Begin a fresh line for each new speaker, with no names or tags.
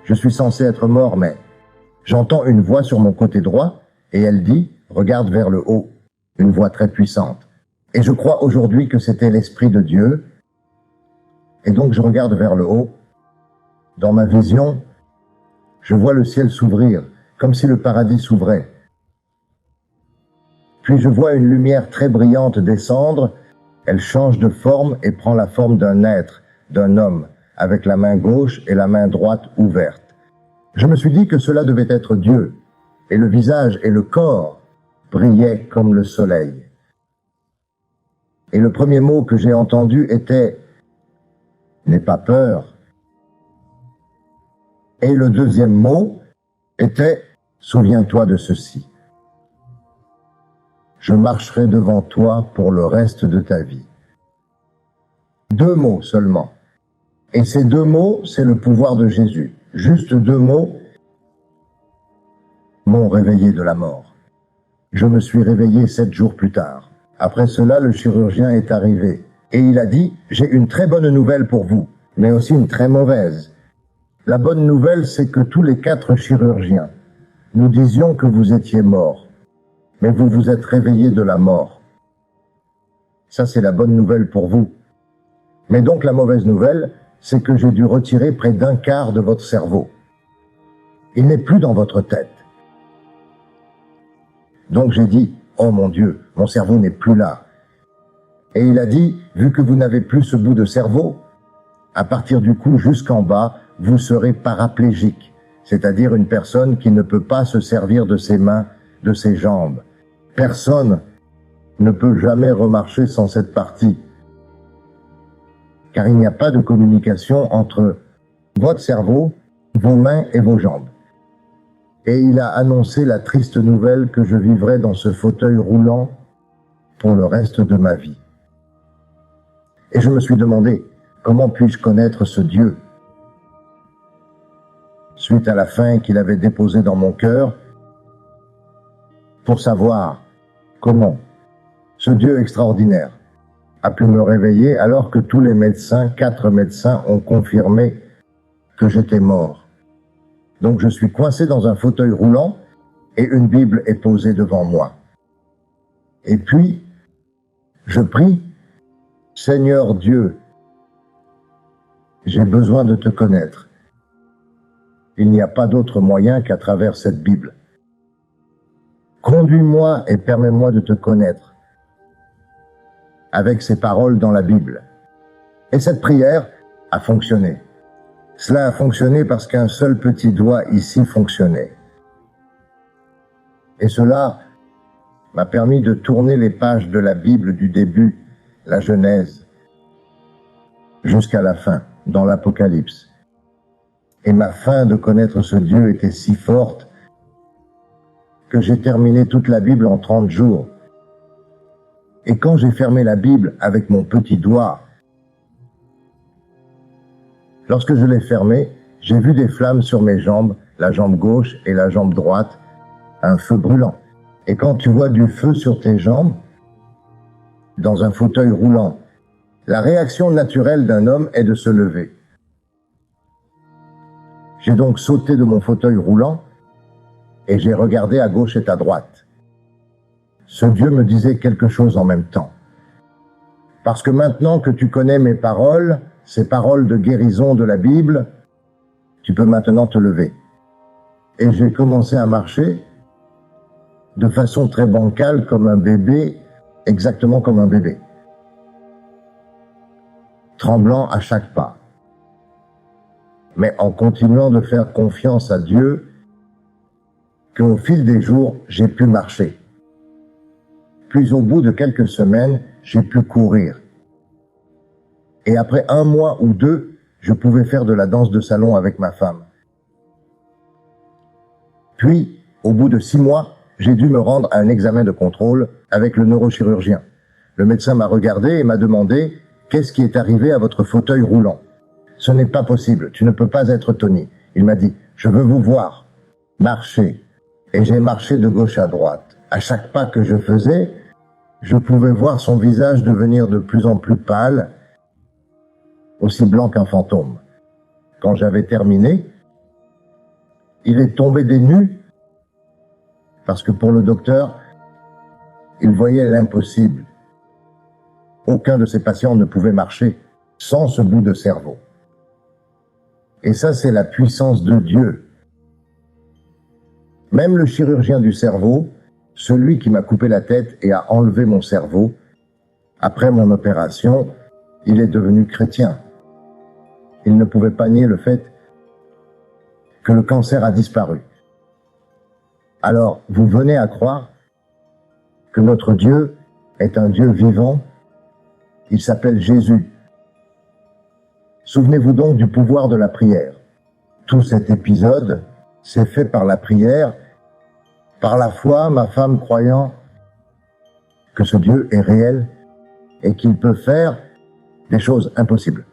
Je suis censé être mort, mais j'entends une voix sur mon côté droit et elle dit « Regarde vers le haut », une voix très puissante. Et je crois aujourd'hui que c'était l'Esprit de Dieu. Et donc je regarde vers le haut. Dans ma vision, je vois le ciel s'ouvrir, comme si le paradis s'ouvrait. Puis je vois une lumière très brillante descendre. Elle change de forme et prend la forme d'un être, d'un homme, avec la main gauche et la main droite ouvertes. Je me suis dit que cela devait être Dieu, et le visage et le corps brillaient comme le soleil. Et le premier mot que j'ai entendu était « N'aie pas peur ». Et le deuxième mot était « Souviens-toi de ceci. Je marcherai devant toi pour le reste de ta vie. » 2 mots seulement. Et ces 2 mots, c'est le pouvoir de Jésus. Juste 2 mots m'ont réveillé de la mort. Je me suis réveillé 7 jours plus tard. Après cela, le chirurgien est arrivé et il a dit « J'ai une très bonne nouvelle pour vous, mais aussi une très mauvaise. La bonne nouvelle, c'est que tous les 4 chirurgiens, nous disions que vous étiez morts, mais vous vous êtes réveillés de la mort. Ça, c'est la bonne nouvelle pour vous. Mais donc la mauvaise nouvelle, c'est que j'ai dû retirer près d'un quart de votre cerveau. Il n'est plus dans votre tête. Donc j'ai dit, oh mon Dieu, mon cerveau n'est plus là. Et il a dit, vu que vous n'avez plus ce bout de cerveau, à partir du cou jusqu'en bas, vous serez paraplégique, c'est-à-dire une personne qui ne peut pas se servir de ses mains, de ses jambes. Personne ne peut jamais remarcher sans cette partie, car il n'y a pas de communication entre votre cerveau, vos mains et vos jambes. Et il a annoncé la triste nouvelle que je vivrai dans ce fauteuil roulant pour le reste de ma vie. Et je me suis demandé, comment puis-je connaître ce Dieu? Suite à la faim qu'il avait déposée dans mon cœur, pour savoir comment ce Dieu extraordinaire a pu me réveiller alors que tous les médecins, 4 médecins, ont confirmé que j'étais mort. Donc je suis coincé dans un fauteuil roulant et une Bible est posée devant moi. Et puis, je prie, Seigneur Dieu, j'ai besoin de te connaître. Il n'y a pas d'autre moyen qu'à travers cette Bible. Conduis-moi et permets-moi de te connaître avec ces paroles dans la Bible. Et cette prière a fonctionné. Cela a fonctionné parce qu'un seul petit doigt ici fonctionnait. Et cela m'a permis de tourner les pages de la Bible du début, la Genèse, jusqu'à la fin, dans l'Apocalypse. Et ma faim de connaître ce Dieu était si forte que j'ai terminé toute la Bible en 30 jours. Et quand j'ai fermé la Bible avec mon petit doigt, lorsque je l'ai fermée, j'ai vu des flammes sur mes jambes, la jambe gauche et la jambe droite, un feu brûlant. Et quand tu vois du feu sur tes jambes, dans un fauteuil roulant, la réaction naturelle d'un homme est de se lever. J'ai donc sauté de mon fauteuil roulant et j'ai regardé à gauche et à droite. Ce Dieu me disait quelque chose en même temps. Parce que maintenant que tu connais mes paroles, ces paroles de guérison de la Bible, tu peux maintenant te lever. Et j'ai commencé à marcher de façon très bancale comme un bébé, exactement comme un bébé. Tremblant à chaque pas. Mais en continuant de faire confiance à Dieu, qu'au fil des jours, j'ai pu marcher. Puis au bout de quelques semaines, j'ai pu courir. Et après 1 mois ou 2, je pouvais faire de la danse de salon avec ma femme. Puis, au bout de 6 mois, j'ai dû me rendre à un examen de contrôle avec le neurochirurgien. Le médecin m'a regardé et m'a demandé « Qu'est-ce qui est arrivé à votre fauteuil roulant ?» Ce n'est pas possible, tu ne peux pas être Tony. Il m'a dit « Je veux vous voir, marcher. » Et j'ai marché de gauche à droite. À chaque pas que je faisais, je pouvais voir son visage devenir de plus en plus pâle, aussi blanc qu'un fantôme. Quand j'avais terminé, il est tombé des nues parce que pour le docteur, il voyait l'impossible. Aucun de ses patients ne pouvait marcher sans ce bout de cerveau. Et ça, c'est la puissance de Dieu. Même le chirurgien du cerveau, celui qui m'a coupé la tête et a enlevé mon cerveau, après mon opération, il est devenu chrétien. Il ne pouvait pas nier le fait que le cancer a disparu. Alors, vous venez à croire que notre Dieu est un Dieu vivant. Il s'appelle Jésus. Souvenez-vous donc du pouvoir de la prière. Tout cet épisode s'est fait par la prière, par la foi, ma femme croyant que ce Dieu est réel et qu'il peut faire des choses impossibles.